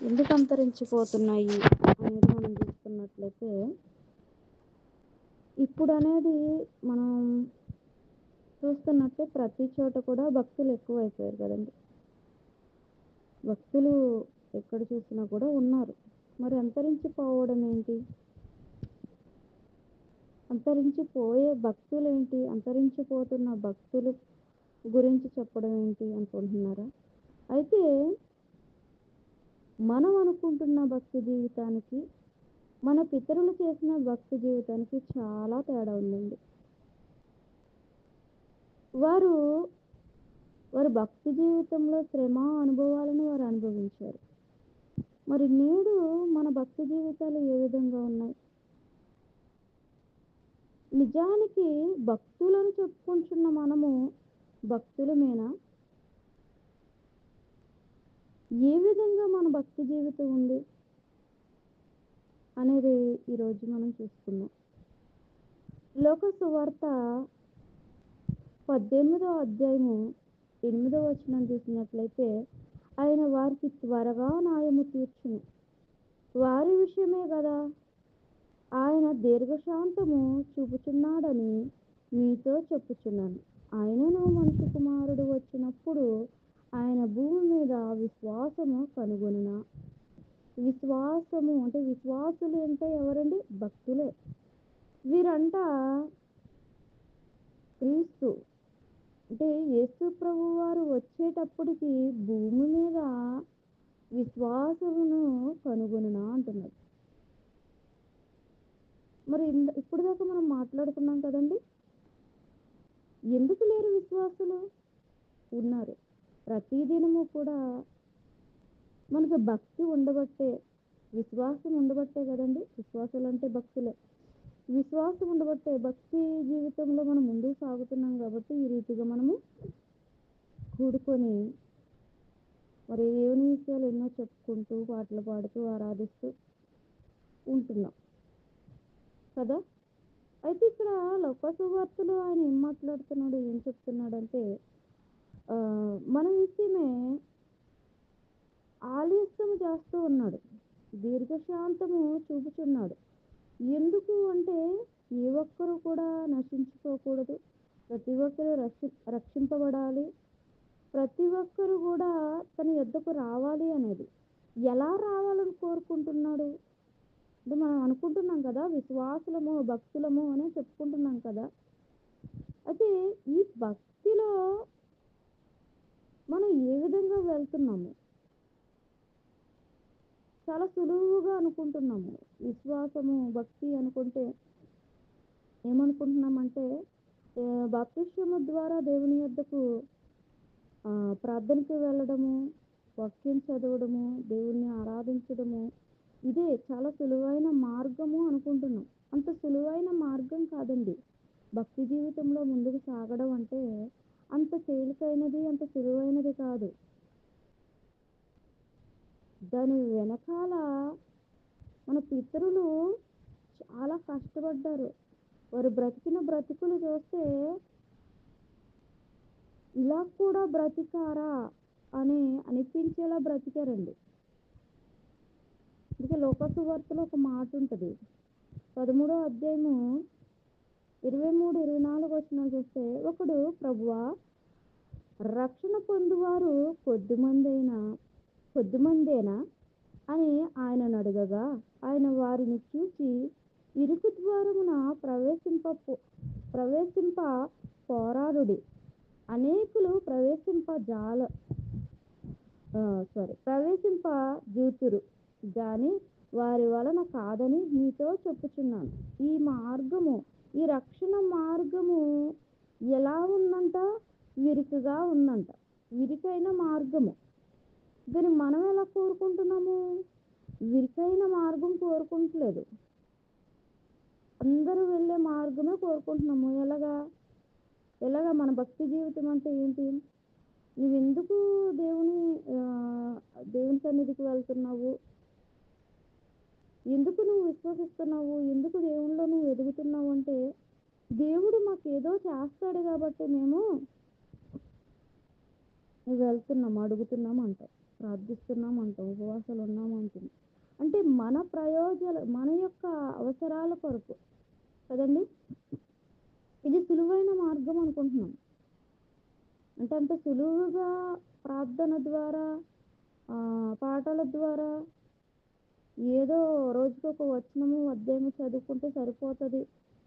ఎందుకు అంతరించిపోతున్నాయి అనేది మనం చూసుకున్నట్లయితే, ఇప్పుడనేది మనం చూస్తున్నట్టే ప్రతి చోట కూడా భక్తులు ఎక్కువైపోయారు కదండీ. భక్తులు ఎక్కడ చూసినా కూడా ఉన్నారు. మరి అంతరించిపోవడం ఏంటి? అంతరించిపోయే భక్తులేంటి? అంతరించిపోతున్న భక్తులు గురించి చెప్పడం ఏంటి అనుకుంటున్నారా? అయితే మనం అనుకుంటున్న భక్తి జీవితానికి, మన పితరులు చేసిన భక్తి జీవితానికి చాలా తేడా ఉందండి. వారు వారి భక్తి జీవితంలో శ్రమ, అనుభవాలను వారు అనుభవించారు. మరి నేడు మన భక్తి జీవితాలు ఏ విధంగా ఉన్నాయి? నిజానికి భక్తులను చెప్పుకుంటున్న మనము భక్తులమేనా? ఏ విధంగా మన భక్తి జీవితం ఉంది అనేది ఈరోజు మనం చూసుకుందాం. లోక సువార్త 18వ అధ్యాయము 8వ వచనం చూసినట్లయితే, ఆయన వారికి త్వరగా న్యాయము తీర్చును, వారి విషయమే కదా ఆయన దీర్ఘశాంతము చూపుచున్నాడని మీతో చెప్పుచున్నాను. ఆయనను మనుష్య కుమారుడు వచ్చినప్పుడు ఆయన భూమి మీద విశ్వాసము కనుగొనునా? విశ్వాసము అంటే విశ్వాసులు అంటే ఎవరండి? భక్తులే. వీరంట క్రీస్తు అంటే యేసు ప్రభు వారు వచ్చేటప్పటికి భూమి మీద విశ్వాసమును కనుగొనునా అంటున్నారు. మరి ఇప్పుడు దాకా మనం మాట్లాడుకున్నాం కదండి, ఎందుకు లేరు విశ్వాసులు? ఉన్నారు. ప్రతిదినము కూడా మనకు భక్తి ఉండబట్టే, విశ్వాసం ఉండబట్టే కదండి. విశ్వాసులు అంటే భక్తులే. విశ్వాసం ఉండబట్టే భక్తి జీవితంలో మనం ముందుకు సాగుతున్నాం కాబట్టి ఈ రీతిగా మనము కూడుకొని మరి దేవుని విషయాలు ఎన్నో చెప్పుకుంటూ, పాటలు పాడుతూ, ఆరాధిస్తూ ఉంటున్నాం కదా. అయితే ఇక్కడ లోక సువార్తలో ఆయన ఏం మాట్లాడుతున్నాడు, ఏం చెప్తున్నాడంటే, మన విషయమే ఆలస్యం చేస్తూ ఉన్నాడు, దీర్ఘశాంతము చూపుచున్నాడు. ఎందుకు అంటే ఏ ఒక్కరు కూడా నశించుకోకూడదు, ప్రతి ఒక్కరు రక్షింపబడాలి, ప్రతి ఒక్కరు కూడా తన యొద్దకు రావాలి అనేది. ఎలా రావాలని కోరుకుంటున్నాడు అంటే, మనం అనుకుంటున్నాం కదా విశ్వాసులము, భక్తులము అని చెప్పుకుంటున్నాం కదా. అయితే ఈ భక్తిలో మనం ఏ విధంగా వెళ్తున్నాము? చాలా సులువుగా అనుకుంటున్నాము. విశ్వాసము, భక్తి అనుకుంటే ఏమనుకుంటున్నామంటే, బాప్తిస్మము ద్వారా దేవుని యొద్దకు ప్రార్థనకి వెళ్ళడము, వాక్యం చదవడము, దేవుణ్ణి ఆరాధించడము, ఇదే చాలా సులువైన మార్గము అనుకుంటున్నాం. అంత సులువైన మార్గం కాదండి. భక్తి జీవితంలో ముందుకు సాగడం అంటే అంత తేలికైనది, అంత సులువైనది కాదు. దాని వెనకాల మన పితరులు చాలా కష్టపడ్డారు. వారు బ్రతికిన బ్రతుకులు చూస్తే ఇలా కూడా బ్రతికారా అని అనిపించేలా బ్రతికారండి. అందుకే లోక సువార్తలో ఒక మాట ఉంటుంది, 13వ అధ్యాయము 23, 24 వచనాలు చూస్తే, ఒకడు ప్రభువా రక్షణ పొందువారు కొద్దిమందేనా అని ఆయనను అడగగా, ఆయన వారిని చూసి ఇరుకు ద్వారమున ప్రవేశింప పోరాడుడి, అనేకులు ప్రవేశింప జూతురు గాని వారి వలన కాదని మీతో చెప్పుచున్నాను. ఈ మార్గము, ఈ రక్షణ మార్గము ఎలా ఉందంట? విరుకుగా ఉందంట. విరికైన మార్గము. దీన్ని మనం ఎలా కోరుకుంటున్నాము? విరికైన మార్గం కోరుకుంటలేదు, అందరూ వెళ్ళే మార్గమే కోరుకుంటున్నాము. ఎలాగా మన భక్తి జీవితం అంటే ఏంటి? నువ్వెందుకు దేవుని సన్నిధికి వెళ్తున్నావు? ఎందుకు నువ్వు విశ్వసిస్తున్నావు? ఎందుకు దేవునిలో నువ్వు ఎదుగుతున్నావు అంటే, దేవుడు మాకు ఏదో చేస్తాడు కాబట్టి మేము వెళ్తున్నాము, అడుగుతున్నాము అంటాం. ప్రార్థిస్తున్నామంటాం, ఉపవాసాలు ఉన్నామంటుంది. అంటే మన యొక్క అవసరాల కొరకు కదండి. ఇది సులువైన మార్గం అనుకుంటున్నాం. అంటే అంత సులువుగా ప్రార్థన ద్వారా పాటల ద్వారా ఏదో రోజుకొక వచనము అధ్యాయము చదువుకుంటే సరిపోతుంది,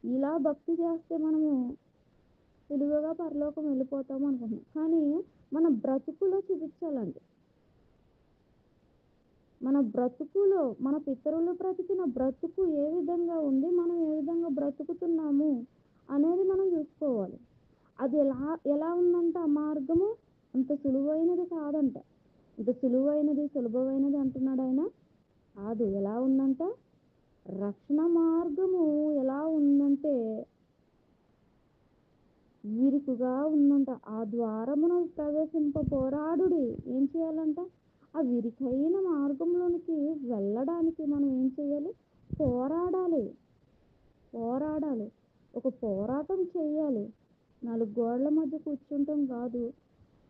ఇలా భక్తి చేస్తే మనము సులువుగా పరలోకం వెళ్ళిపోతాము అనుకుంటున్నాం. కానీ మన బ్రతుకులో చూపించాలండి. మన బ్రతుకులో మన పితరులు బ్రతికిన బ్రతుకు ఏ విధంగా ఉంది, మనం ఏ విధంగా బ్రతుకుతున్నాము అనేది మనం చూసుకోవాలి. అది ఎలా ఉందంట ఆ మార్గము అంత సులువైనది కాదంట. అంత సులభమైనది అంటున్నాడు ఆయన కాదు. ఎలా ఉందంట రక్షణ మార్గము ఎలా ఉందంటే విరుకుగా ఉందంట. ఆ ద్వారమును ప్రవేశింప పోరాడుడి. ఏం చేయాలంట? ఆ విరికైన మార్గంలోనికి వెళ్ళడానికి మనం ఏం చేయాలి? పోరాడాలి. ఒక పోరాటం చేయాలి. 4 గోడల మధ్య కూర్చుంటాం కాదు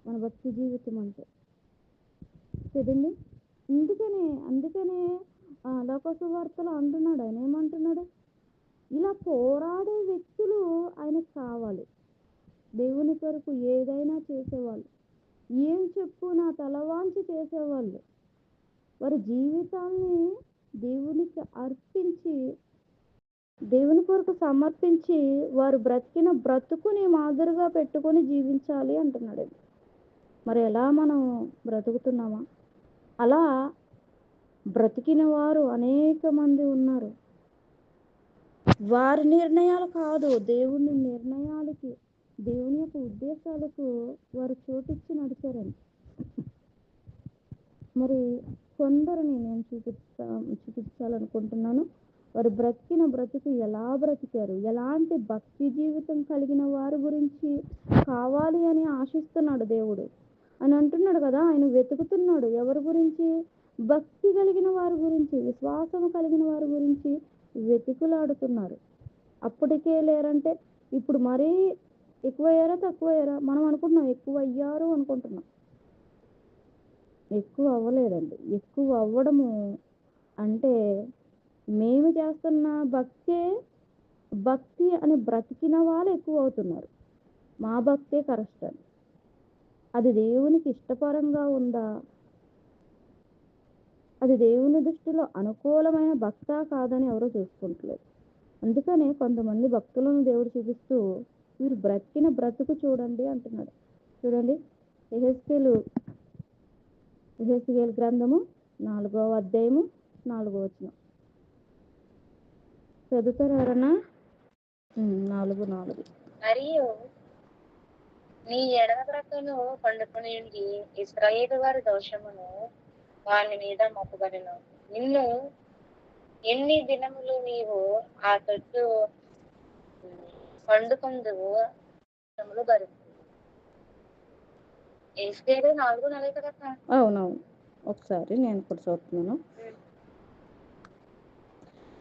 మన భక్తి జీవితం అంటే కదండి. అందుకనే లోకసువార్తలో అంటున్నాడు ఆయన. ఏమంటున్నాడు? ఇలా పోరాడే వ్యక్తులు ఆయనకు కావాలి. దేవుని కొరకు ఏదైనా చేసేవాళ్ళు, ఏం చెప్పు నా తలవాంచి చేసేవాళ్ళు, వారి జీవితాన్ని దేవునికి అర్పించి దేవుని కొరకు సమర్పించి వారు బ్రతికిన బ్రతుకుని మాదిరిగా పెట్టుకొని జీవించాలి అంటున్నాడు. మరి ఎలా మనం బ్రతుకుతున్నామా? అలా బ్రతికిన వారు అనేక మంది ఉన్నారు. వారి నిర్ణయాలు కాదు, దేవుని నిర్ణయాలకి, దేవుని యొక్క ఉద్దేశాలకు వారు చోటిచ్చి నడిచారండి. మరి కొందరిని నేను చూపించాలనుకుంటున్నాను. వారు బ్రతికిన బ్రతుకు ఎలా బ్రతికారు, ఎలాంటి భక్తి జీవితం కలిగిన వారి గురించి కావాలి అని ఆశిస్తున్నాడు దేవుడు అని అంటున్నాడు కదా. ఆయన వెతుకుతున్నాడు ఎవరి గురించి? భక్తి కలిగిన వారి గురించి, విశ్వాసం కలిగిన వారి గురించి వెతుకులాడుతున్నారు. అప్పటికే లేరంటే ఇప్పుడు మరీ ఎక్కువయ్యారా తక్కువయ్యారా? మనం అనుకుంటున్నాం ఎక్కువ అయ్యారు అనుకుంటున్నాం. ఎక్కువ అవ్వలేదండి. ఎక్కువ అవ్వడము అంటే మేము చేస్తున్న భక్తి అని బ్రతికిన వాళ్ళు ఎక్కువ అవుతున్నారు. మా భక్తే కరెక్ట్ అని. అది దేవునికి ఇష్టపరంగా ఉందా? అది దేవుని దృష్టిలో అనుకూలమైన భక్త కాదని ఎవరో చూసుకుంటలేదు. అందుకనే కొంతమంది భక్తులను దేవుడు చూపిస్తూ మీరు బ్రతికిన బ్రతుకు చూడండి అంటున్నాడు. చూడండి, యెహెజ్కేలు గ్రంథము 4వ అధ్యాయము 4వ వచనం చదువుతారు ఎవరన్నా? 4:4. మరియు నీ ఎడమ ప్రక్కను పండుకొని ఇశ్రాయేలు వారి దోషమును వాని మీద మోపబడెను. నిన్ను ఎన్ని దినములు నీవు ఆ తట్టు పండుకొందువు భరిస్తుంది. యెహెజ్కేలు 4:4 కదా. అవునవును, ఒకసారి నేను కూడా చూస్తున్నాను.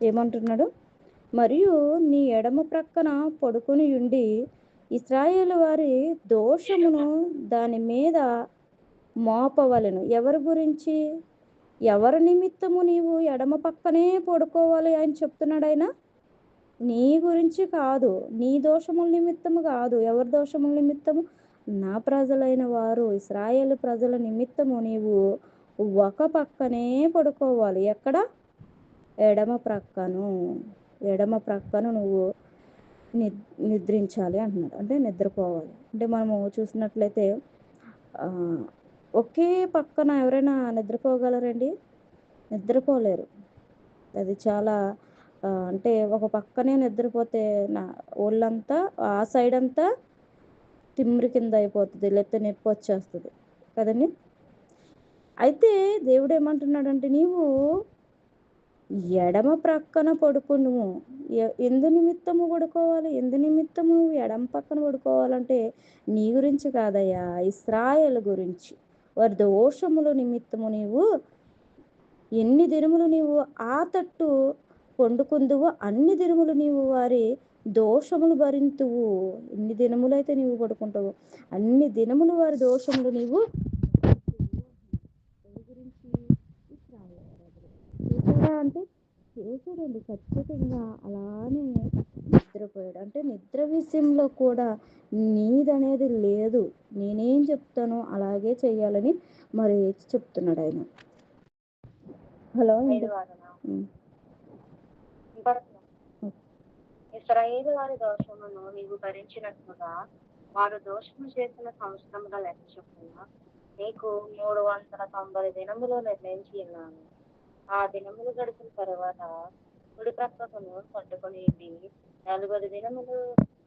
ఏమంటున్నాడు? మరియు నీ ఎడమ ప్రక్కన పడుకొని ఉండి ఇశ్రాయేలు వారి దోషమును దాని మీద మోపవలెను. ఎవరి గురించి? ఎవరి నిమిత్తము నీవు ఎడమ పక్కనే పడుకోవాలి అని చెప్తున్నాడు ఆయన. నీ గురించి కాదు, నీ దోషముల నిమిత్తము కాదు. ఎవరి దోషముల నిమిత్తము? నా ప్రజలైన వారు ఇశ్రాయేలు ప్రజల నిమిత్తము నీవు ఒక పక్కనే పడుకోవాలి. ఎక్కడ? ఎడమ ప్రక్కను నువ్వు నిద్రించాలి అంటున్నాడు. అంటే నిద్రపోవాలి. అంటే మనము చూసినట్లయితే ఒకే పక్కన ఎవరైనా నిద్రపోగలరండి? నిద్రపోలేరు. అది చాలా అంటే ఒక పక్కనే నిద్రపోతే నా ఒళ్ళంతా ఆ సైడ్ అంతా తిమ్మిరి కింద అయిపోతుంది, లేకపోతే నొప్పి వచ్చేస్తుంది కదండి. అయితే దేవుడు ఏమంటున్నాడంటే నీవు ఎడమ ప్రక్కన పడుకును. ఎందు నిమిత్తము పడుకోవాలి? ఎందు నిమిత్తము ఎడమ పక్కన పడుకోవాలంటే నీ గురించి కాదయ్యా, ఇశ్రాయేలు గురించి. వారి దోషముల నిమిత్తము నీవు ఎన్ని దినములు నీవు ఆ తట్టు పండుకుందువో అన్ని దినములు నీవు వారి దోషములు భరింతువు. ఎన్ని దినములైతే నీవు పడుకుంటావు అన్ని దినములు వారి దోషములు నీవు చేశాడా అంటే చేశాడండి, ఖచ్చితంగా అలానే నిద్రపోయాడు. అంటే నిద్ర విషయంలో కూడా నీదనేది లేదు, నేనేం చెప్తానో అలాగే చెయ్యాలని మరి చెప్తున్నాడు ఆయన. హలో 5 వారనా? వినపడుతుందా? ఇశ్రాయేలు వారి దోషమును నీవు భరించినట్లుగా వారు దోషము చేసిన సంవత్సరముల లెక్క చొప్పున నీకు 390 దినములు నిర్ణయించి ఉన్నాను. ఆ దినములు గడిచిన తరువాత కుడి ప్రక్కకును పట్టుకొని 40 దినములు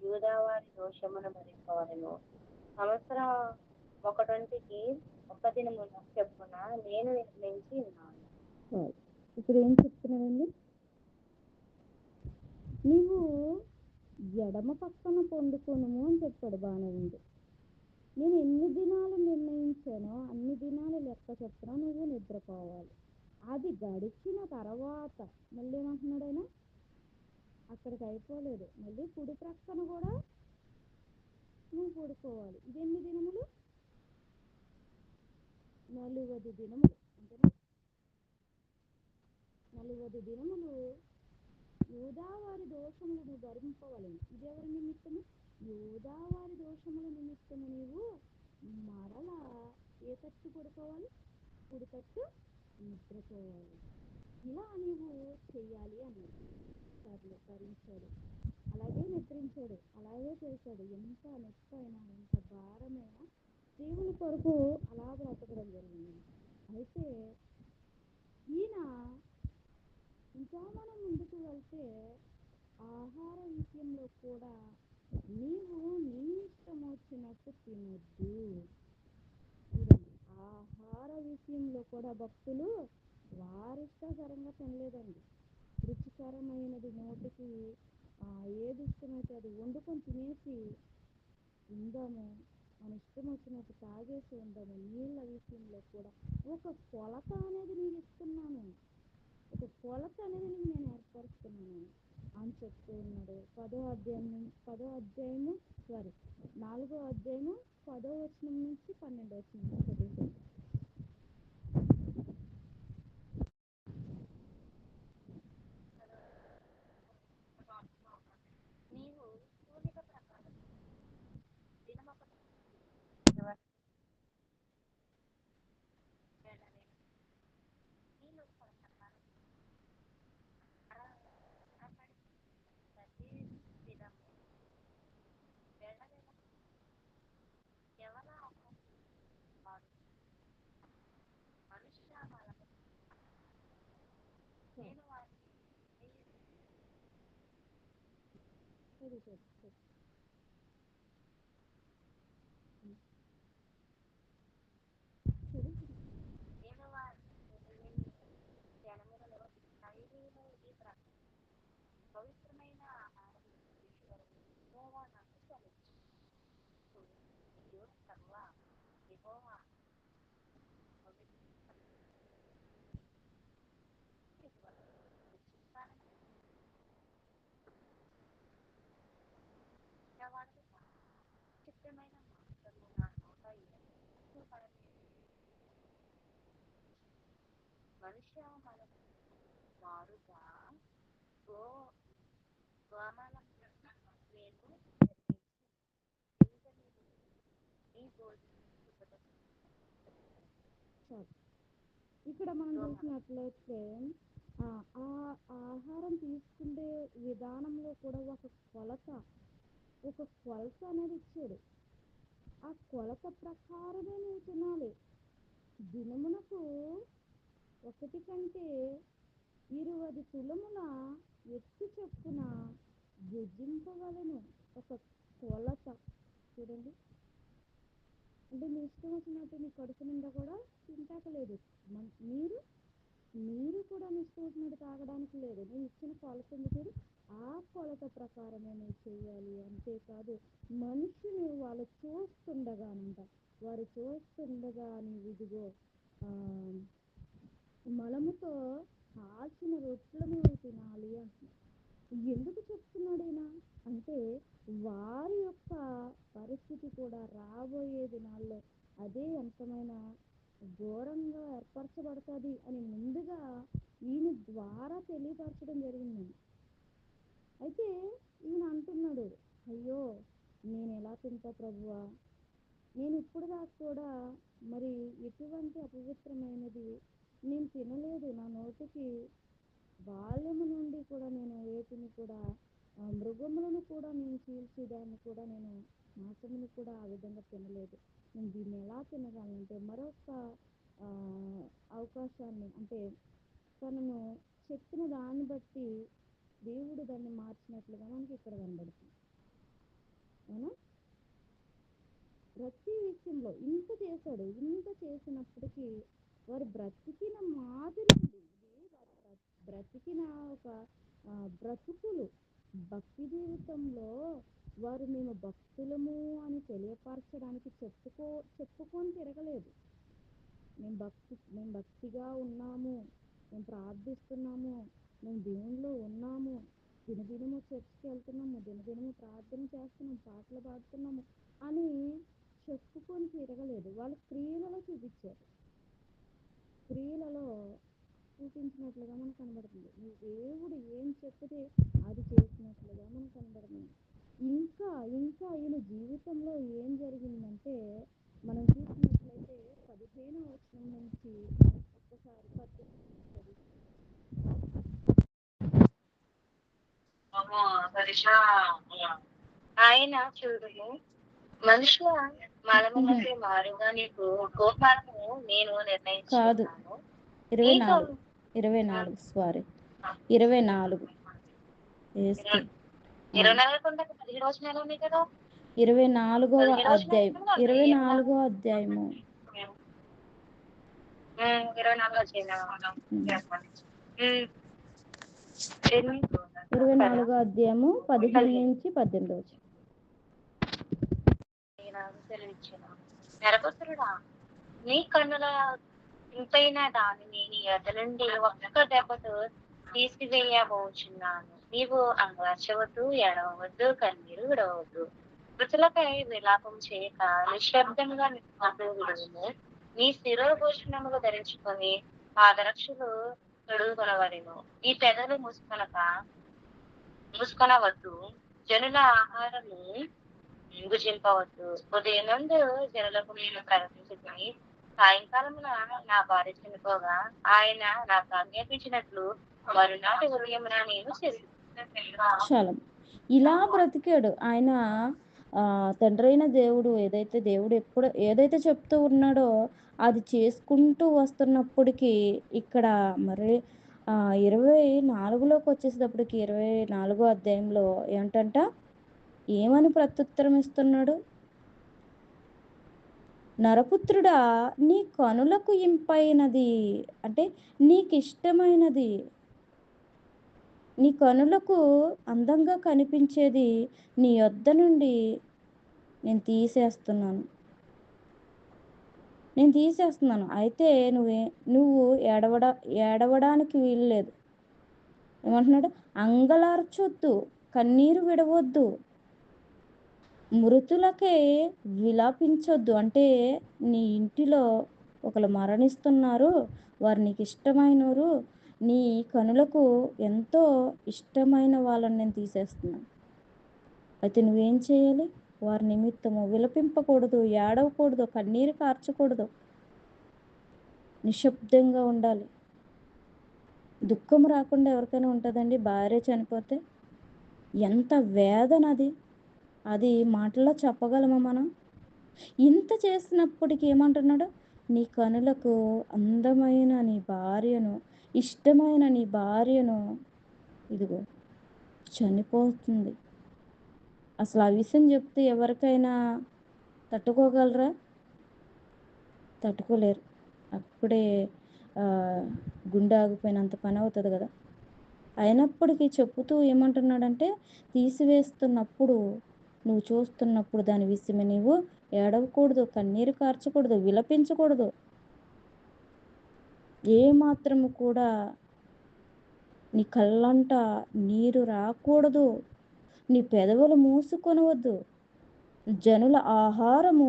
యూదా వారి దోషమును భరింపవలెను. సంవత్సరం ఒకటొంటికి ఒక్క దినము చొప్పున నేను నిర్ణయించి ఉన్నాను. ఇప్పుడు ఏం చెప్తున్నాడండి? నీవు ఎడమ పక్కన పొందుకొనుము అని చెప్పాడు, బాగానే ఉంది. నేను ఎన్ని దినాలు నిర్ణయించానో అన్ని దినాలు లెక్క చొప్పున నువ్వు నిద్రపోవాలి. అది గడిచిన తర్వాత మళ్ళీ ఏమంటున్నాడు ఆయన? అక్కడికి అయిపోలేదు, మళ్ళీ కుడి ప్రక్కన కూడా నువ్వు పడుకోవాలి. ఇది ఎన్ని దినములు? 40 దినములు. అంతేనా? 40 దినములు యూదావారి దోషములను భరింపవలెను. ఇది ఎవరి నిమిత్తము? యూదావారి దోషముల నిమిత్తము నీవు మరలా ఏ తట్టు పడుకోవాలి? కుడి తట్టు నిద్రపోవాలి. ఇలా నీవు చెయ్యాలి అన్నాడు. సర్లే, భరించాడు, అలాగే నిద్రించాడు, అలాగే చేశాడు. ఎంత నొప్పి అయినా ఎంత భారమైనా దేవుని కొరకు అలా బ్రతకడం జరిగింది. అయితే ఈయన ఇంకా మనం ముందుకు వెళ్తే ఆహార విషయంలో కూడా నీవు నీ ఇష్టం వచ్చినట్టు తినొద్దు. చూడండి, ఆహార విషయంలో కూడా భక్తులు వారిష్టకరంగా తినలేదండి. రుచికరమైనది నోటికి ఏది ఇష్టమైతే అది వండుకొని తినేసి ఉందాము, మన ఇష్టం వచ్చినట్టు తాగేసి ఉందాము. నీళ్ళ విషయంలో కూడా ఒక కొలత అనేది నీకు ఇస్తున్నాను, ఒక కొలత అనేది నేను ఏర్పరుస్తున్నాను అని చెప్తూ ఉన్నాడు. 4వ అధ్యాయము 10వ వచనం నుంచి 12వ వచనం చదువుతుంది. నీవు కూలిక ప్రకారం దినమొకటి నీళ్ళు ప్రకారం ప్రతి దినము వెళ్ళవేళ ఎవరా వాడు మనుష్య బలము నేను వారిని నేను వారిని జనములలో ఖైదీలో ఈ పవిత్రమైన ఆహారం యెహోవా నాకు సెలవిచ్చాడు. మరియు యెహోవా చిత్రమైన మాటలు నా నోట మనుష్య మనం మారుగా గోమాలం నేను ఈ భోజనం ఇక్కడ మనం చూసినట్లయితే ఆ ఆహారం తీసుకునే విధానంలో కూడా ఒక కొలత అనేది ఇచ్చాడు. ఆ కొలత ప్రకారమే నువ్వు తినాలి. దినమునకు ఒకటి కంటే 20 తులముల ఎత్తు చొప్పున భుజింపవలను. ఒక కొలత. చూడండి, అంటే నీ ఇష్టం వచ్చినట్టు నీ కడుపు నిండా కూడా తింటాకలేదు. నీరు కూడా నీ ఇష్టం వచ్చినట్టు తాగడానికి లేదు. నేను ఇచ్చిన కొలత ఉంది చూడు, ఆ కొలత ప్రకారమే నువ్వు చేయాలి. అంతేకాదు మనుషులు వాళ్ళు చూస్తుండగా నీవు ఇదిగో మలముతో కాల్చిన రొట్టెలు నువ్వు తినాలి అంటున్నాడు. ఎందుకు చెప్తున్నాడైనా అంటే వారి యొక్క పరిస్థితి కూడా రాబోయే దినాల్లో అదే ఎంతమైన ఘోరంగా ఏర్పరచబడుతుంది అని ముందుగా ఈయన ద్వారా తెలియపరచడం జరిగిందండి. అయితే ఈయన అంటున్నాడు, అయ్యో నేను ఎలా తింటా ప్రభువా, నేను ఇప్పుడు దాకా కూడా మరి ఎటువంటి అపవిత్రమైనది నేను తినలేదు. నా నోటికి బాల్యము నుండి కూడా నేను వేటిని కూడా మృగములను కూడా నేను చీల్చేదాన్ని కూడా నేను మాంసమును కూడా ఆ విధంగా తినలేదు. నేను దీన్ని ఎలా తినగలనంటే మరొక ఆ, అవకాశాన్ని, అంటే తనను చెప్పిన దాన్ని బట్టి దేవుడు దాన్ని మార్చినట్లుగా మనకి ఇక్కడ కనబడుతుంది. అవునా? ప్రతి విషయంలో ఇంత చేశాడు. ఇంత చేసినప్పటికీ వారు బ్రతికిన మాదిరి ఉంది. ఇది వారు బ్రతికిన ఒక బ్రతుకులు, భక్తి జీవితంలో వారు మేము భక్తులము అని తెలియపరచడానికి చెప్పుకొని తిరగలేదు. మేము భక్తిగా ఉన్నాము, మేము ప్రార్థిస్తున్నాము, మేము దేవునిలో ఉన్నాము, దినదినము చర్చికి వెళ్తున్నాము, దినదినము ప్రార్థన చేస్తున్నాము, పాటలు పాడుతున్నాము అని చెప్పుకొని తిరగలేదు. వాళ్ళు క్రియలలో చూపించారు. క్రియలలో చూపించినట్లుగా మనకు కనబడుతుంది. ఈ దేవుడు ఏం చెప్తే అది చేసినట్లుగా మనకు కనబడుతుంది. ఇంకా ఇంకా ఈయన జీవితంలో ఏం జరిగిందంటే మనం చూసినట్లయితే 15వ వచనం నుంచి ఒక్కసారి 18 ఆయన చూడుము, మనుషుల మలమునకు మారుగా నీకు గోపాలము నేను కాదు, నిర్ణయించుకున్నాను. 24 24 సారీ 24 వేస్తే 24 రోజులు ఉన్నాయి కదా, 24వ 15 అధ్యాయం రోజులు 24వ అధ్యాయము 24 వచ్చేదా? 24వ అధ్యాయము 15 నుంచి 18 వచ్చి నరపుత్రుడా, నీ కన్నుల ఇంపైన దానిని నీ ఎద్ద నుండి ఒక్క దెబ్బతో తీసివేయబోచున్నాను. నీవు అంగలార్చవద్దు, ఎడవద్దు, కన్నీరు విడవద్దు. మృతులకై విలాపం చేయక నిశ్శబ్దంగా విడుము. నీ శిరోభూషణములు ధరించుకొని పాదరక్షలు తొడుగుకొనవలెను. ఈ పెదలు మూసుకొనవద్దు, జనుల ఆహారము భుజింపవద్దు. ఉదయం నుండి జనులకు నేను ప్రకటించుకుని సాయంకాలమున నా భార్య చనిపోగా ఆయన నాకు ఆజ్ఞాపించినట్లు మరునాటి ఉదయమున నేను చేశాను. చాలా ఇలా బ్రతికాడు ఆయన. తండ్రైన దేవుడు ఏదైతే చెప్తూ ఉన్నాడో అది చేసుకుంటూ వస్తున్నప్పటికీ ఇక్కడ మరి 24లోకి వచ్చేసేటప్పటికి 24వ అధ్యాయంలో ఏంటంట, ఏమని ప్రత్యుత్తరం ఇస్తున్నాడు? నరపుత్రుడా, నీ కనులకు ఇంపైనది, అంటే నీకు ఇష్టమైనది, నీ కనులకు అందంగా కనిపించేది నీ యొద్ద నుండి నేను తీసేస్తున్నాను. అయితే నువ్వు ఏడవడానికి వీలు లేదు. ఏమంటున్నాడు? అంగలార్చొద్దు, కన్నీరు విడవద్దు, మృతులకే విలాపించొద్దు. అంటే నీ ఇంటిలో ఒకరు మరణిస్తున్నారు, వారు నీకు ఇష్టమైనరు, నీ కనులకు ఎంతో ఇష్టమైన వాళ్ళని నేను తీసేస్తున్నాను. అయితే నువ్వేం చేయాలి? వారి నిమిత్తము విలపింపకూడదు, ఏడవకూడదు, కన్నీరు కార్చకూడదు, నిశ్శబ్దంగా ఉండాలి. దుఃఖం రాకుండా ఎవరికైనా ఉంటుందండి? భార్య చనిపోతే ఎంత వేదన అది మాటల్లో చెప్పగలమా మనం? ఇంత చేసినప్పటికీ ఏమంటున్నాడు? నీ కనులకు అందమైన నీ భార్యను, ఇష్టమైన నీ భార్యను ఇదిగో చనిపోతుంది. అసలు ఆ విషయం చెప్తే ఎవరికైనా తట్టుకోగలరా? తట్టుకోలేరు. అప్పుడే గుండె ఆగిపోయినంత పని అవుతుంది కదా. అయినప్పటికీ చెప్పుతూ ఏమంటున్నాడంటే, తీసివేస్తున్నప్పుడు, నువ్వు చూస్తున్నప్పుడు దాని విషయమే నీవు ఏడవకూడదు, కన్నీరు కార్చకూడదు, విలపించకూడదు, ఏమాత్రము కూడా నీ కళ్ళంట నీరు రాకూడదు, నీ పెదవులు మూసుకొనవద్దు, జనుల ఆహారము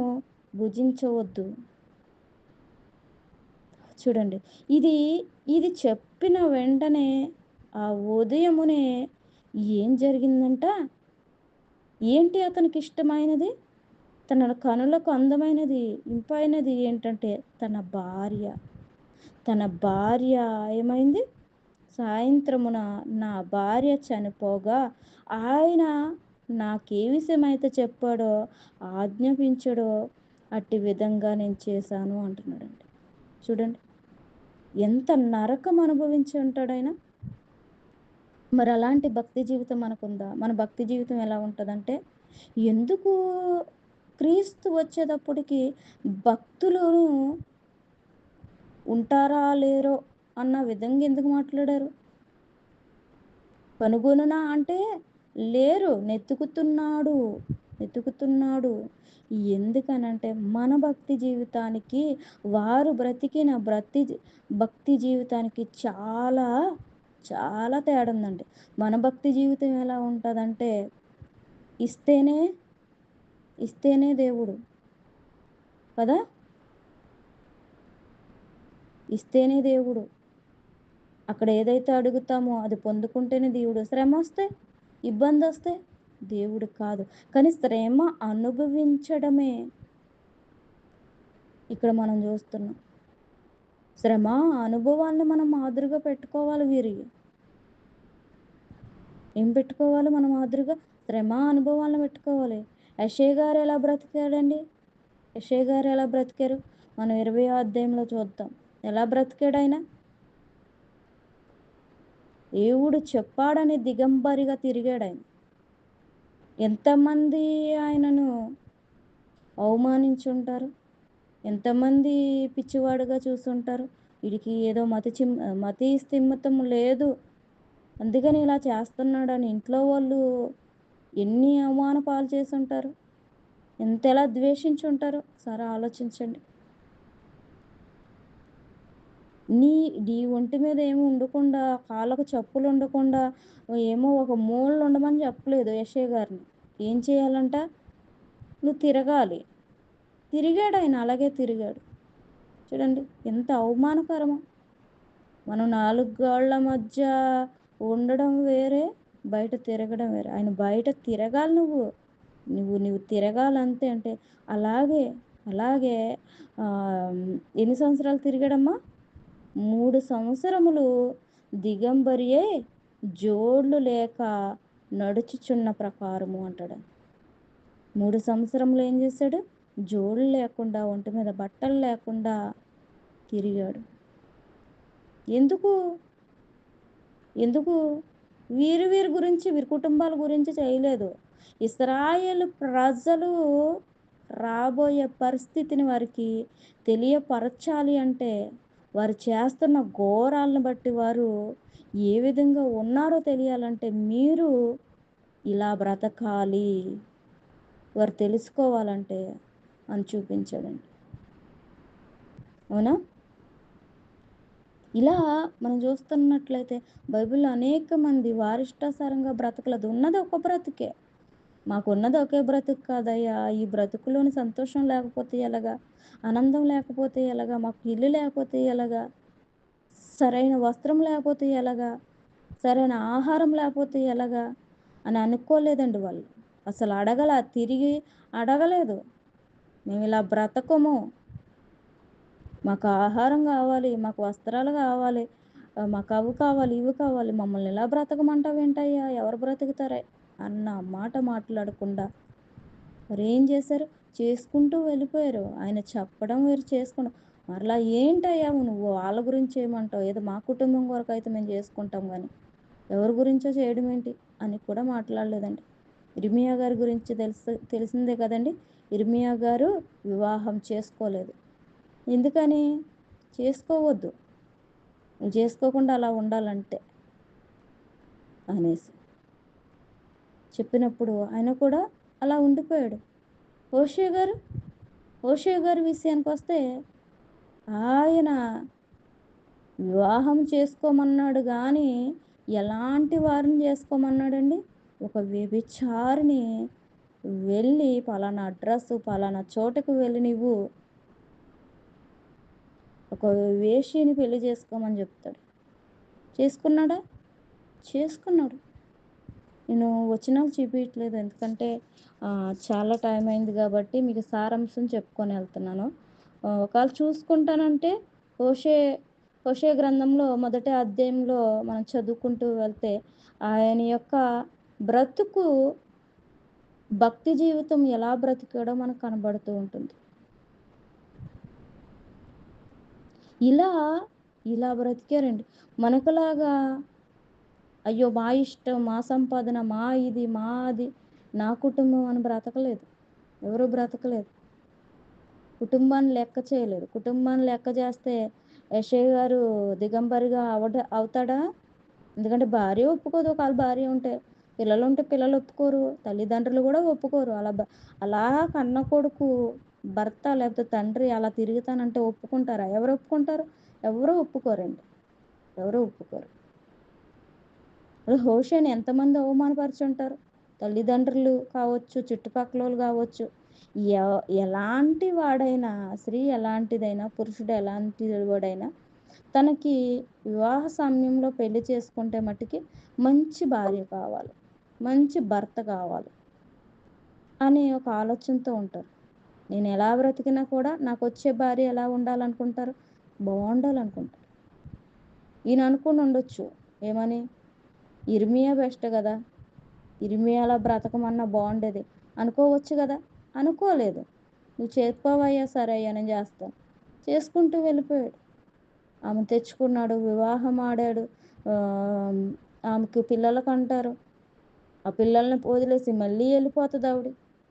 భుజించవద్దు. చూడండి, ఇది చెప్పిన వెంటనే ఆ ఉదయమునే ఏం జరిగిందంట? ఏంటి అతనికి ఇష్టమైనది? తన కనులకు అందమైనది, ఇంపైనది ఏంటంటే తన భార్య ఏమైంది? సాయంత్రమున నా భార్య చనిపోగా ఆయన నాకే విషయమైతే చెప్పాడో, ఆజ్ఞాపించాడో అట్టి విధంగా నేను చేశాను అంటున్నాడండి. చూడండి ఎంత నరకం అనుభవించి ఉంటాడాయన. మరి అలాంటి భక్తి జీవితం మనకుందా? మన భక్తి జీవితం ఎలా ఉంటదంటే, ఎందుకు క్రీస్తు వచ్చేటప్పటికి భక్తులు ఉంటారా లేరో అన్న విధంగా ఎందుకు మాట్లాడారు? కనుగొనునా అంటే లేరు, వెతుకుతున్నాడు. ఎందుకనంటే మన భక్తి జీవితానికి వారు బ్రతికిన భక్తి జీవితానికి చాలా చాలా తేడా ఉందండి. మన భక్తి జీవితం ఎలా ఉంటదంటే ఇస్తేనే దేవుడు కదా! ఇస్తేనే దేవుడు. అక్కడ ఏదైతే అడుగుతామో అది పొందుకుంటేనే దేవుడు. శ్రమ వస్తే, ఇబ్బంది వస్తే దేవుడు కాదు. కానీ శ్రమ అనుభవించడమే ఇక్కడ మనం చూస్తున్నాం. శ్రమ అనుభవాలను మనం మాదిరిగా పెట్టుకోవాలి. వీరికి ఏం పెట్టుకోవాలి? మనం మాదిరిగా శ్రమ అనుభవాలను పెట్టుకోవాలి. యెషయా గారు ఎలా బ్రతికాడండి? యెషయా గారు ఎలా బ్రతికారు? మనం 20వ అధ్యాయంలో చూద్దాం. ఎలా బ్రతికాడు ఆయన? దేవుడు చెప్పాడని దిగంబరిగా తిరిగాడు ఆయన. ఎంతమంది ఆయనను అవమానించుంటారు? ఎంతమంది పిచ్చివాడుగా చూసుంటారు? వీడికి ఏదో మతి స్థిమితం లేదు, అందుకని ఇలా చేస్తున్నాడని ఇంట్లో వాళ్ళు ఎన్ని అవమాన పాలు చేసుంటారు? ఎంతెలా ద్వేషించుంటారో ఒకసారి ఆలోచించండి. నీ ఒంటి మీద ఏమి ఉండకుండా, కాళ్ళకు చెప్పులు ఉండకుండా, ఏమో ఒక మూలలో ఉండమని చెప్పలేదు యెషయా గారిని. ఏం చేయాలంట? నువ్వు తిరగాలి. తిరిగాడు ఆయన, అలాగే తిరిగాడు. చూడండి ఎంత అవమానకరమో. మనం 4 గోళ్ల మధ్య ఉండడం వేరే, బయట తిరగడం వేరే. ఆయన బయట తిరగాలి నువ్వు తిరగాలంతే. అంటే అలాగే ఎన్ని సంవత్సరాలు తిరిగాడమ్మా? 3 సంవత్సరములు దిగంబరియే జోళ్ళు లేక నడుచుచున్న ప్రకారము అంటాడు. 3 సంవత్సరములు ఏం చేశాడు? జోళ్ళు లేకుండా, ఒంటి మీద బట్టలు లేకుండా తిరిగాడు. ఎందుకు? వీరి గురించి, వీరి కుటుంబాల గురించి చేయలేదు. ఇశ్రాయేలు ప్రజలు రాబోయే పరిస్థితిని వారికి తెలియపరచాలి అంటే, వారు చేస్తున్న ఘోరాలను బట్టి వారు ఏ విధంగా ఉన్నారో తెలియాలంటే మీరు ఇలా బ్రతకాలి, వారు తెలుసుకోవాలంటే అని చూపించాడండి. అవునా? ఇలా మనం చూస్తున్నట్లయితే బైబిల్లో అనేక మంది వారిష్టాసారంగా బ్రతకలేదు. ఉన్నది ఒక బ్రతుకే. మాకున్నది ఒకే బ్రతుకు కాదయ్యా, ఈ బ్రతుకులోని సంతోషం లేకపోతే ఎలాగా? ఆనందం లేకపోతే ఎలాగా? మాకు ఇల్లు లేకపోతే ఎలాగా? సరైన వస్త్రం లేకపోతే ఎలాగా? సరైన ఆహారం లేకపోతే ఎలాగా అని అనుకోలేదండి వాళ్ళు. అసలు తిరిగి అడగలేదు. మేము ఇలా బ్రతకము, మాకు ఆహారం కావాలి, మాకు వస్త్రాలు కావాలి, మాకు అవి కావాలి, ఇవి కావాలి, మమ్మల్ని ఇలా బ్రతకమంటావేంటయ్యా, ఎవరు బ్రతుకుతారే అన్న మాట మాట్లాడకుండా మరి ఏం చేశారు? చేసుకుంటూ వెళ్ళిపోయారు. ఆయన చెప్పడం వేరు, చేసుకోవడం. మరలా ఏంటయ్యా నువ్వు వాళ్ళ గురించి ఏమంటావు? ఏదో మా కుటుంబం వరకు అయితే మేము చేసుకుంటాం, కానీ ఎవరి గురించో చేయడం ఏంటి అని కూడా మాట్లాడలేదండి. ఇర్మియా గారి గురించి తెలిసిందే కదండి. ఇర్మియా గారు వివాహం చేసుకోలేదు. ఎందుకని? చేసుకోవద్దు, నువ్వు చేసుకోకుండా అలా ఉండాలంటే అనేసి చెప్పినప్పుడు ఆయన కూడా అలా ఉండిపోయాడు. హోషేయ గారి విషయానికి వస్తే ఆయన వివాహం చేసుకోమన్నాడు, కానీ ఎలాంటి వారిని చేసుకోమన్నాడండి? ఒక వ్యభిచారిని వెళ్ళి పలానా అడ్రస్, పలానా చోటకు వెళ్ళి నువ్వు ఒక వేశ్యని పెళ్లి చేసుకోమని చెప్తాడు. చేసుకున్నాడా? చేసుకున్నాడు. నేను వచనాలు చూపియట్లేదు. ఎందుకంటే చాలా టైం అయింది గాబట్టి మీకు సారాంశం చెప్పుకొని ఎళ్తున్నాను. ఒకవేళ చూసుకుంటానంటే హోషే హోషేయ గ్రంథంలో మొదటి అధ్యాయంలో మనం చదువుకుంటూ వెళ్తే ఆయన యొక్క బ్రతుకు, భక్తి జీవితం ఎలా బ్రతికాడో మనకు కనబడుతూ ఉంటుంది. ఇలా, ఇలా బ్రతికారండి. మనకులాగా అయ్యో! మా ఇష్టం, మా సంపాదన, మా ఇది, మా అది, నా కుటుంబం అని బ్రతకలేదు. ఎవరు బ్రతకలేదు. కుటుంబాన్ని లెక్క చేయలేదు. కుటుంబాన్ని లెక్క చేస్తే యెషయా గారు దిగంబరిగా అవుతాడా? ఎందుకంటే భార్య ఒప్పుకోదు. ఒకవేళ భార్య ఉంటే. పిల్లలుంటే పిల్లలు ఒప్పుకోరు. తల్లిదండ్రులు గూడా ఒప్పుకోరు. అలా కన్న కొడుకు భర్త లేకపోతే తండ్రి అలా తిరుగుతానంటే ఒప్పుకుంటారా? ఎవరు ఒప్పుకుంటారు? ఎవరు ఒప్పుకోరండి. ఎవరు ఒప్పుకోరు. హోషేని ఎంతమంది అవమానపరిచుంటారు. తల్లిదండ్రులు కావచ్చు, చుట్టుపక్కలోళ్ళు కావచ్చు. ఎ ఎలాంటి వాడైనా, స్త్రీ ఎలాంటిదైనా, పురుషుడు ఎలాంటి వాడైనా, తనకి వివాహ సమయంలో పెళ్లి చేసుకుంటే మట్టికి మంచి భార్య కావాలి. మంచి భర్త కావాలి. అనే ఒక ఆలోచనతో ఉంటారు. నేను ఎలా బ్రతికినా కూడా నాకొచ్చే భార్య ఎలా ఉండాలనుకుంటారు? బావుండాలనుకుంటారు. ఈయన అనుకుని ఉండొచ్చు. ఏమని? ఇర్మియా బెస్ట్ గదా! ఇర్మియాలా బ్రతకమన్నా బావుండేది. అనుకోవచ్చు గదా! అనుకోలేదు. నువ్వు చెప్పావయ్యా, సరే అయ్యా నేను చేస్తాను. చేసుకుంటూ వెళ్ళిపోయాడు. ఆమె తెచ్చుకున్నాడు, వివాహం ఆడాడు. ఆహ్, ఆమెకు పిల్లలు కంటారు. ఆ పిల్లల్ని వదిలేసి మళ్ళీ ఎళ్ళిపోతదావిడ.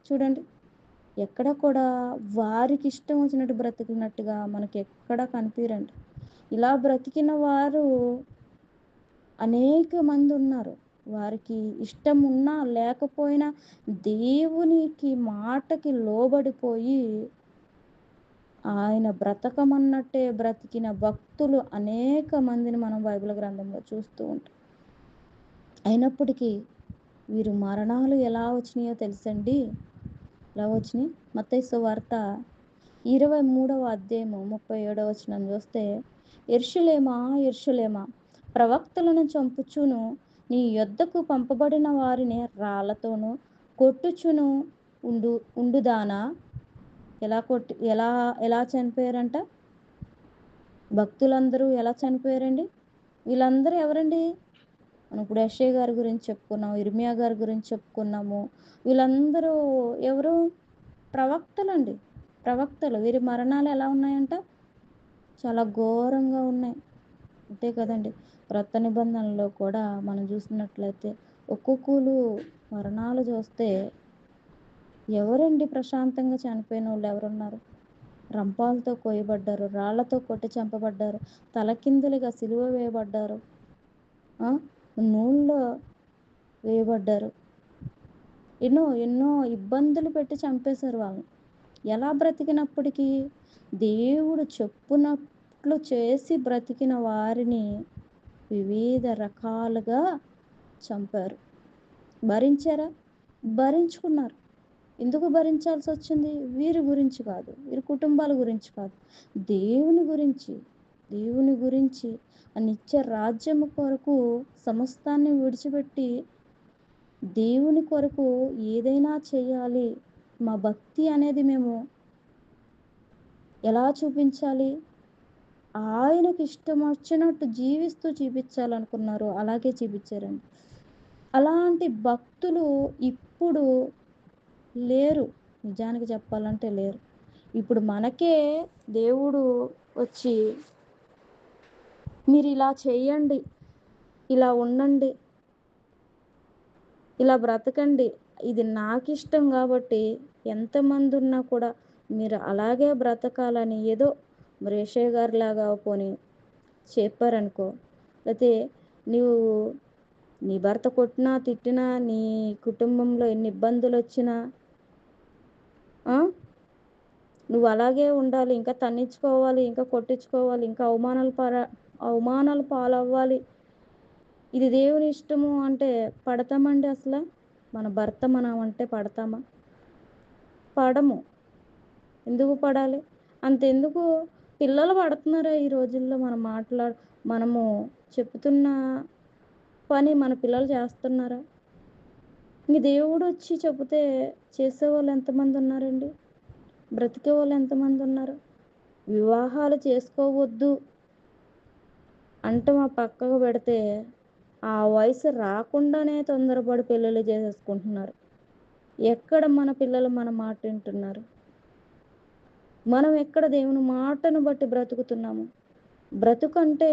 చూడండి. ఎక్కడ కూడా వారికి ఇష్టం వచ్చినట్టు బ్రతికినట్టుగా మనకెక్కడా కనిపియరండి. ఇలా బ్రతికిన వారు అనేక మందున్నారు. వారికి ఇష్టం ఉన్నా లేకపోయినా దేవునికి మాటకి లోబడిపోయి ఆయన బ్రతకమన్నట్టే బ్రతికిన భక్తులు అనేక మందిని మనం బైబిల్ గ్రంథంలో చూస్తూ ఉంటాం. అయినప్పటికీ వీరు మరణాలు ఎలా వచ్చినాయో తెలుసండి? ఎలా వచ్చినాయి? మత్తయి సువార్త 23వ అధ్యాయము 37వ వచనం చూస్తే, యెరూషలేమా, యెరూషలేమా, ప్రవక్తలను చంపుచును, నీ యొద్దకు పంపబడిన వారిని రాళ్లతోనూ కొట్టుచును ఉండుదానా? ఎలా ఎలా చనిపోయారంట? భక్తులందరూ ఎలా చనిపోయారండి? వీళ్ళందరూ ఎవరండి? మనం ఇప్పుడు యెషయా గారి గురించి చెప్పుకున్నాం. ఇర్మియా గారి గురించి చెప్పుకున్నాము. వీళ్ళందరూ ఎవరు? ప్రవక్తలండి. ప్రవక్తలు. వీరి మరణాలు ఎలా ఉన్నాయంట? చాలా ఘోరంగా ఉన్నాయి. అంతే కదండి. క్రొత్త నిబంధనలో కూడా మనం చూసినట్లయితే ఒక్కొక్కళ్ళు మరణాలు చూస్తే ఎవరండి ప్రశాంతంగా చనిపోయినోళ్ళు ఎవరున్నారు? రంపాలతో కోయబడ్డారు. రాళ్లతో కొట్టి చంపబడ్డారు. తలకిందులుగా సిలువ వేయబడ్డారు. నూనెలో వేయబడ్డారు. ఎన్నో ఎన్నో ఇబ్బందులు పెట్టి చంపేశారు వాళ్ళని. ఎలా బ్రతికినప్పటికీ దేవుడు చెప్పునట్లు చేసి బ్రతికిన వారిని వివిధ రకాలుగా చంపారు. భరించారా? భరించుకున్నారు. ఎందుకు భరించాల్సి వచ్చింది? వీరి గురించి కాదు, వీరి కుటుంబాల గురించి కాదు, దేవుని గురించి. దేవుని గురించి ఆ నిత్య రాజ్యము కొరకు సమస్తాన్ని విడిచిపెట్టి దేవుని కొరకు ఏదైనా చేయాలి. మా భక్తి అనేది మేము ఎలా చూపించాలి? ఆయనకి ఇష్టం వచ్చినట్టు జీవిస్తూ చూపించాలనుకున్నారు. అలాగే చూపించారండి. అలాంటి భక్తులు ఇప్పుడు లేరు. నిజానికి చెప్పాలంటే లేరు. ఇప్పుడు మనకే దేవుడు వచ్చి మీరు ఇలా చేయండి, ఇలా ఉండండి, ఇలా బ్రతకండి, ఇది నాకిష్టం కాబట్టి ఎంతమంది ఉన్నా కూడా మీరు అలాగే బ్రతకాలని ఏదో మరి యెషయా గారిలాగా పోనీ చెప్పారనుకో, లేతే నీవు నీ భర్త కొట్టినా, తిట్టినా, నీ కుటుంబంలో ఎన్ని ఇబ్బందులు వచ్చినా నువ్వు అలాగే ఉండాలి, ఇంకా తన్నించుకోవాలి, ఇంకా కొట్టించుకోవాలి, ఇంకా అవమానాలు పాలవ్వాలి, ఇది దేవుని ఇష్టము అంటే పడతామండి అసలు? మన భర్త మనం అంటే పడతామా? పడము. ఎందుకు పడాలి? అంతెందుకు పిల్లలు పడుతున్నారా ఈ రోజుల్లో? మనము చెప్తున్న పని మన పిల్లలు చేస్తున్నారా? ఇంక దేవుడు వచ్చి చెబితే చేసేవాళ్ళు ఎంతమంది ఉన్నారండి? బ్రతికే వాళ్ళు ఎంతమంది ఉన్నారు? వివాహాలు చేసుకోవద్దు అంటే మా పక్కకు పెడితే ఆ వయసు రాకుండానే తొందరపడి పెళ్ళిళ్ళు చేసేసుకుంటున్నారు. ఎక్కడ మన పిల్లలు మన మాట వింటున్నారు? మనం ఎక్కడ దేవుని మాటను బట్టి బ్రతుకుతున్నాము? బ్రతుకంటే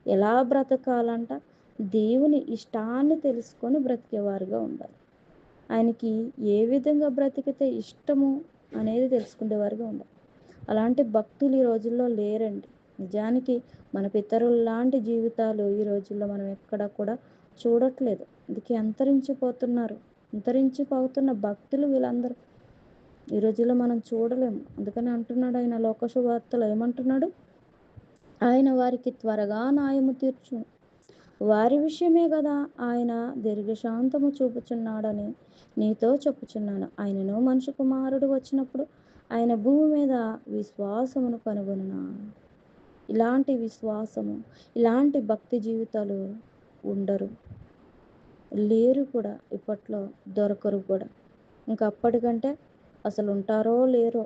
ఎలా బ్రతకాలంట? దేవుని ఇష్టాన్ని తెలుసుకొని బ్రతికేవారుగా ఉండాలి. ఆయనకి ఏ విధంగా బ్రతికితే ఇష్టము అనేది తెలుసుకునేవారుగా ఉండాలి. అలాంటి భక్తులు ఈ రోజుల్లో లేరండి. నిజానికి మన పితరుల లాంటి జీవితాలు ఈ రోజుల్లో మనం ఎక్కడ కూడా చూడట్లేదు. అందుకే అంతరించిపోతున్నారు. అంతరించిపోతున్న భక్తులు వీళ్ళందరూ ఈ రోజుల్లో మనం చూడలేము. అందుకని అంటున్నాడు ఆయన లోక సువార్తలో ఏమంటున్నాడు? ఆయన వారికి త్వరగా న్యాయము తీర్చును. వారి విషయమే కదా ఆయన దీర్ఘశాంతము చూపుచున్నాడని నీతో చెప్పుచున్నాను. ఆయనను మనిషి కుమారుడు వచ్చినప్పుడు ఆయన భూమి మీద విశ్వాసమును కనుగొనునా. ఇలాంటి విశ్వాసము, ఇలాంటి భక్తి జీవితాలు ఉండరు, లేరు కూడా. ఇప్పట్లో దొరకరు కూడా. ఇంకా అప్పటికంటే అసలు ఉంటారో లేరో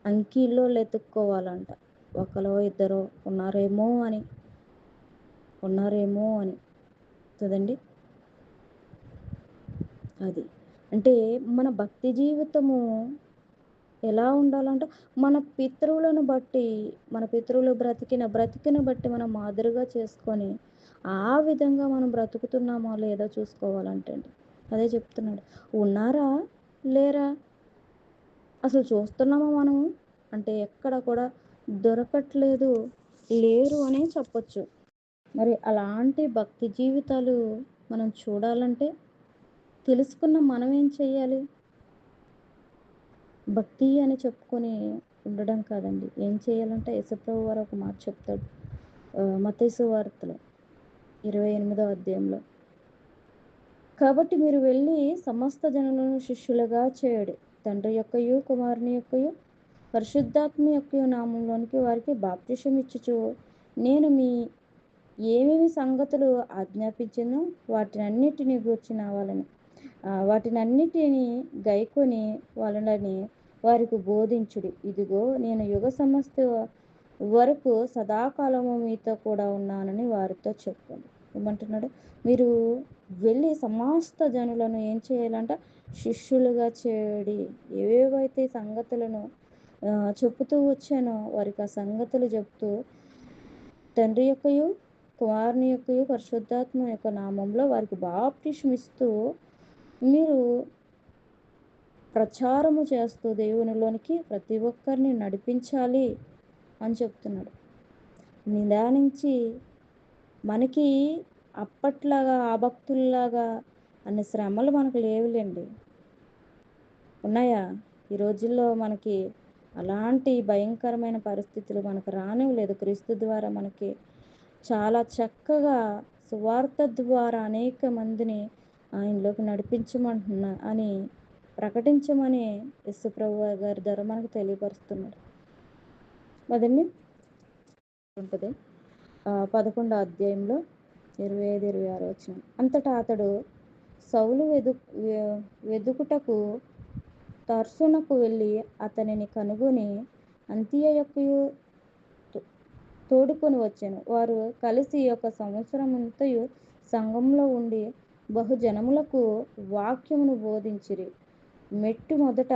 అంకీల్లో ఎత్తుక్కోవాలంట. ఒకరో ఇద్దరో ఉన్నారేమో అని కదండి. అది అంటే మన భక్తి జీవితము ఎలా ఉండాలంటే మన పితరులను బట్టి, మన పితరులు బ్రతికిన బట్టి మనం మాదిరిగా చేసుకొని ఆ విధంగా మనం బ్రతుకుతున్నామో లేదో చూసుకోవాలంటే అండి. అదే చెప్తున్నాడు. ఉన్నారా లేరా అసలు చూస్తున్నామా మనము అంటే ఎక్కడ కూడా దొరకట్లేదు, లేరు అనే చెప్పొచ్చు. మరి అలాంటి భక్తి జీవితాలు మనం చూడాలంటే తెలుసుకున్న మనం ఏం చేయాలి? భక్తి అని చెప్పుకొని ఉండడం కాదండి. ఏం చేయాలంటే యేసుప్రభు వారు ఒక మాట చెప్తాడు మత్తయి సువార్తలో 28వ అధ్యాయంలో. కాబట్టి మీరు వెళ్ళి సమస్త జనులను శిష్యులుగా చేయుడి. తండ్రి యొక్కయు కుమారుని యొక్కయు పరిశుద్ధాత్మ యొక్క నామంలోనికి వారికి బాప్తిసం ఇచ్చుచు నేను మీ ఏమేమి సంగతులు ఆజ్ఞాపించినో వాటినన్నిటిని గూర్చిన వాటినన్నిటిని గైకొని వాళ్ళని వారికి బోధించుడి. ఇదిగో నేను యుగ సమస్త వరకు సదాకాలము మీతో కూడా ఉన్నానని వారితో చెప్పండి. ఏమంటున్నాడు? మీరు వెళ్ళి సమస్త జనులను ఏం చేయాలంట? శిష్యులుగా చేయడి. ఏవేవైతే సంగతులను చెబుతూ వచ్చానో వారికి ఆ సంగతులు చెప్తూ తండ్రి యొక్కయు కుమారుని యొక్కయు పరిశుద్ధాత్మ యొక్క నామంలో వారికి బాప్తిసం ఇస్తూ మీరు ప్రచారము చేస్తూ దేవునిలోనికి ప్రతి ఒక్కరిని నడిపించాలి అని చెప్తున్నాడు. నిదానించి మనకి అప్పట్లాగా ఆ భక్తుల్లాగా అన్ని శ్రమలు మనకు లేవులేండి. ఉన్నాయా? ఈ రోజుల్లో మనకి అలాంటి భయంకరమైన పరిస్థితులు మనకు రానివ్వలేదు. క్రీస్తు ద్వారా మనకి చాలా చక్కగా సువార్త ద్వారా అనేక మందిని ఆయనలోకి అని ప్రకటించమని యేసుప్రభు గారి ద్వారా మనకు తెలియపరుస్తున్నాడు. అదండి ఉంటుంది 11వ అధ్యాయంలో 25-26 వచనం. అంతటా అతడు సౌలు వెదుకుటకు తర్సునకు వెళ్ళి అతనిని కనుగొని అంతియ యొక్కయు తోడుకొని వచ్చాను. వారు కలిసి ఒక సంవత్సరమంతయు సంఘంలో ఉండి బహుజనములకు వాక్యమును బోధించిరి. మొదట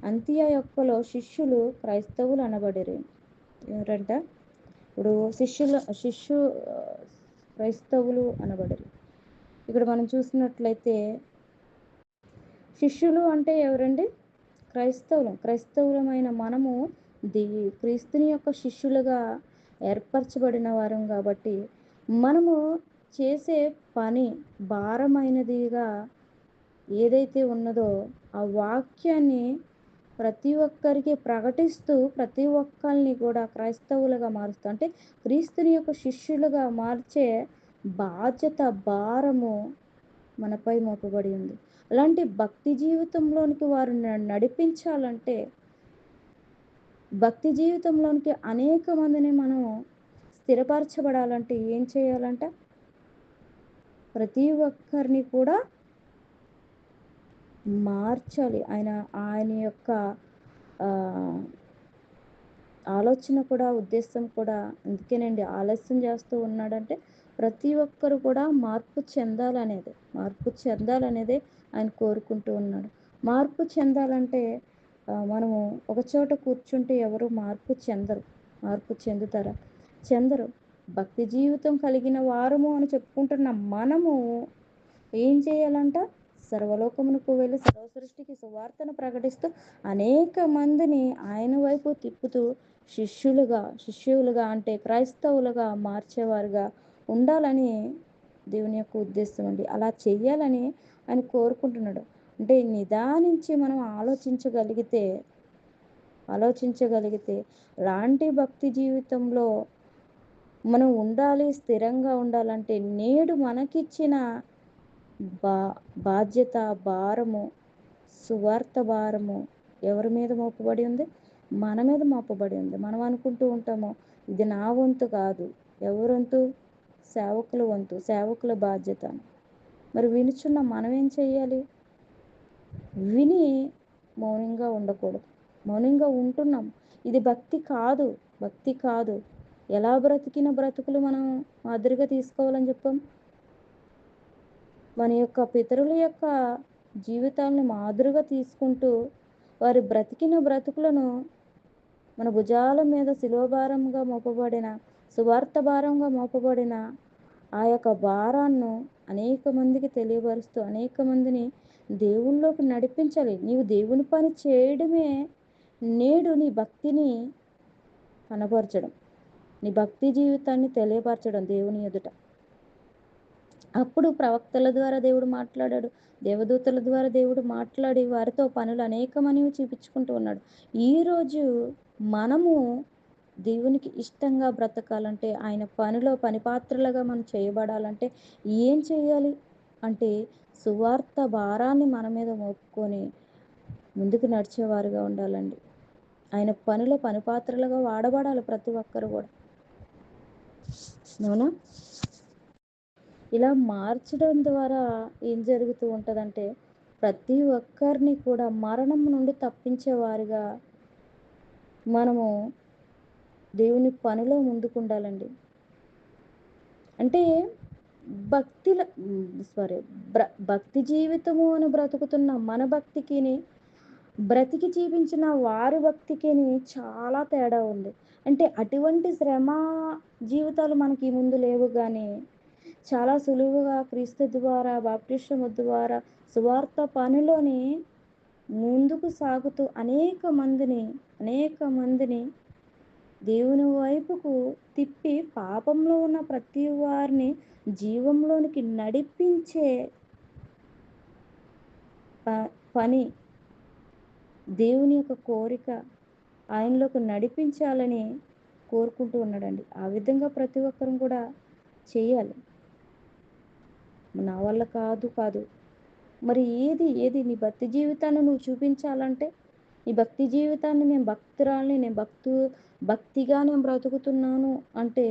అంతియ యొక్కలో శిష్యులు క్రైస్తవులు అనబడిరి. ఎవరంట? ఇప్పుడు క్రైస్తవులు అనబడిరి. ఇక్కడ మనం చూసినట్లయితే శిష్యులు అంటే ఎవరండి? క్రైస్తవులమైన మనము క్రీస్తుని యొక్క శిష్యులుగా ఏర్పరచబడిన వారం కాబట్టి మనము చేసే పని భారమైనదిగా ఏదైతే ఉన్నదో ఆ వాక్యాన్ని ప్రతి ఒక్కరికి ప్రకటిస్తూ ప్రతి ఒక్కరిని కూడా క్రైస్తవులుగా మారుస్తూ అంటే క్రీస్తుని యొక్క శిష్యులుగా మార్చే బాధ్యత, భారము మనపై మోపబడి ఉంది. అలాంటి భక్తి జీవితంలోనికి వారు నడిపించాలంటే భక్తి జీవితంలోనికి అనేక మందిని మనం స్థిరపరచబడాలంటే ఏం చేయాలంట? ప్రతి ఒక్కరిని కూడా మార్చాలి. ఆయన యొక్క ఆలోచన కూడా, ఉద్దేశం కూడా అందుకేనండి ఆలస్యం చేస్తూ ఉన్నాడంటే ప్రతి ఒక్కరు కూడా మార్పు చెందాలనేదే ఆయన కోరుకుంటూ ఉన్నాడు. మార్పు చెందాలంటే మనము ఒక చోట కూర్చుంటే ఎవరు మార్పు చెందుతారా? చెందరు. భక్తి జీవితం కలిగిన వారము అని చెప్పుకుంటున్న మనము ఏం చేయాలంట? సర్వలోకమునకు వెళ్ళి సర్వ సృష్టికి సువార్తను ప్రకటిస్తూ అనేక మందిని ఆయన వైపు తిప్పుతూ శిష్యులుగా అంటే క్రైస్తవులుగా మార్చేవారుగా ఉండాలని దేవుని యొక్క ఉద్దేశం అండి. అలా చెయ్యాలని ఆయన కోరుకుంటున్నాడు. అంటే నిదానించి మనం ఆలోచించగలిగితే లాంటి భక్తి జీవితంలో మనం ఉండాలి, స్థిరంగా ఉండాలంటే నేడు మనకిచ్చిన బాధ్యత, భారము, సువార్త భారము ఎవరి మీద మోపబడి ఉంది? మన మీద మోపబడి ఉంది. మనం అనుకుంటూ ఉంటాము ఇది నా వంతు కాదు. ఎవరి వంతు? సేవకుల వంతు, సేవకుల బాధ్యత. మరి వినుచున్న మనం ఏం చేయాలి? విని మౌనంగా ఉండకూడదు. మౌనంగా ఉంటున్నాం. ఇది భక్తి కాదు. ఎలా బ్రతికిన బ్రతుకులు మనం మాదిరిగా తీసుకోవాలని చెప్పాం? మన యొక్క పితరుల యొక్క జీవితాలను మాదిరిగా తీసుకుంటూ వారి బ్రతికిన బ్రతుకులను మన భుజాల మీద శిలువ భారంగా మోపబడిన, సువార్త భారంగా మోపబడిన ఆ యొక్క భారాన్ని అనేక మందికి తెలియపరుస్తూ అనేక మందిని దేవుళ్ళలోకి నడిపించాలి. నీవు దేవుని పని చేయడమే నేడు నీ భక్తిని కనపరచడం, నీ భక్తి జీవితాన్ని తెలియపరచడం దేవుని ఎదుట. అప్పుడు ప్రవక్తల ద్వారా దేవుడు మాట్లాడాడు, దేవదూతల ద్వారా దేవుడు మాట్లాడి వారితో పనులు అనేకమనివి చూపించుకుంటూ ఉన్నాడు. ఈరోజు మనము దేవునికి ఇష్టంగా బ్రతకాలంటే, ఆయన పనిలో పనిపాత్రలుగా మనం చేయబడాలంటే ఏం చేయాలి అంటే సువార్త భారాన్ని మన మీద మోపుకొని ముందుకు నడిచేవారుగా ఉండాలండి. ఆయన పనిలో పనిపాత్రలుగా వాడబడాలి ప్రతి ఒక్కరు కూడా. అవునా? ఇలా మార్చడం ద్వారా ఏం జరుగుతూ ఉంటుందంటే ప్రతి ఒక్కరిని కూడా మరణం నుండి తప్పించేవారుగా మనము దేవుని పనిలో ముందుకుండాలండి. అంటే భక్తి జీవితము అని బ్రతుకుతున్న మన భక్తికి బ్రతికి జీవించిన వారి భక్తికి చాలా తేడా ఉంది. అంటే అటువంటి శ్రమ జీవితాలు మనకి ముందు లేవు, కానీ చాలా సులువుగా క్రీస్తు ద్వారా, బాప్టిసము ద్వారా సువార్త పనిలోని ముందుకు సాగుతూ అనేక మందిని దేవుని వైపుకు తిప్పి పాపంలో ఉన్న ప్రతి వారిని జీవంలోనికి నడిపించే పని, దేవుని యొక్క కోరిక ఆయనలోకి నడిపించాలని కోరుకుంటూ ఉన్నాడండి. ఆ విధంగా ప్రతి ఒక్కరు కూడా చేయాలి. నా వల్ల కాదు. మరి ఏది నీ భక్తి జీవితాన్ని నువ్వు చూపించాలంటే, నీ భక్తి జీవితాన్ని నేను భక్తిగా నేను బ్రతుకుతున్నాను అంటే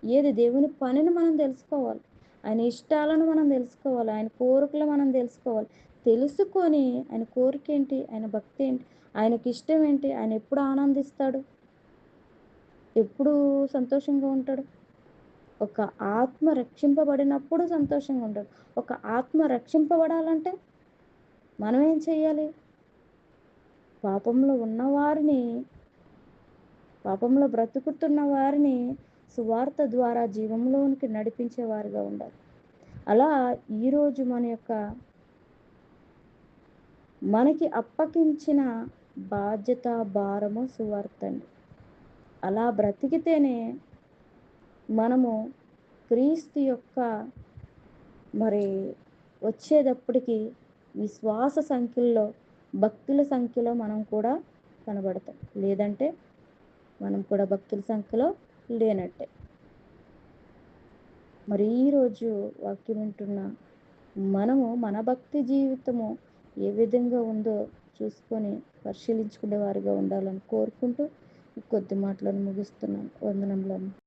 ఏది? దేవుని పనిని మనం తెలుసుకోవాలి, ఆయన ఇష్టాలను మనం తెలుసుకోవాలి, ఆయన కోరికలు మనం తెలుసుకోవాలి. తెలుసుకొని ఆయన కోరిక ఏంటి, ఆయన భక్తి ఏంటి, ఆయనకి ఇష్టం ఏంటి, ఆయన ఎప్పుడు ఆనందిస్తాడు, ఎప్పుడు సంతోషంగా ఉంటాడు? ఒక ఆత్మ రక్షింపబడినప్పుడు సంతోషంగా ఉంటాడు. ఒక ఆత్మ రక్షింపబడాలంటే మనం ఏం చేయాలి? పాపంలో బ్రతుకుతున్న వారిని సువార్త ద్వారా జీవంలోనికి నడిపించేవారుగా ఉండాలి. అలా ఈరోజు మనకి అప్పగించిన బాధ్యత, భారము సువార్త అండి. అలా బ్రతికితేనే మనము క్రీస్తు యొక్క వచ్చేటప్పటికి విశ్వాస సంఖ్యలో, భక్తుల సంఖ్యలో మనం కూడా కనబడతాం. లేదంటే మనం కూడా భక్తుల సంఖ్యలో లేనట్టే. మరి ఈరోజు వాక్యం వింటున్న మనము మన భక్తి జీవితము ఏ విధంగా ఉందో చూసుకొని పరిశీలించుకునే వారిగా ఉండాలని కోరుకుంటూ కొద్ది మాటలను ముగిస్తున్నాను. వందనములను.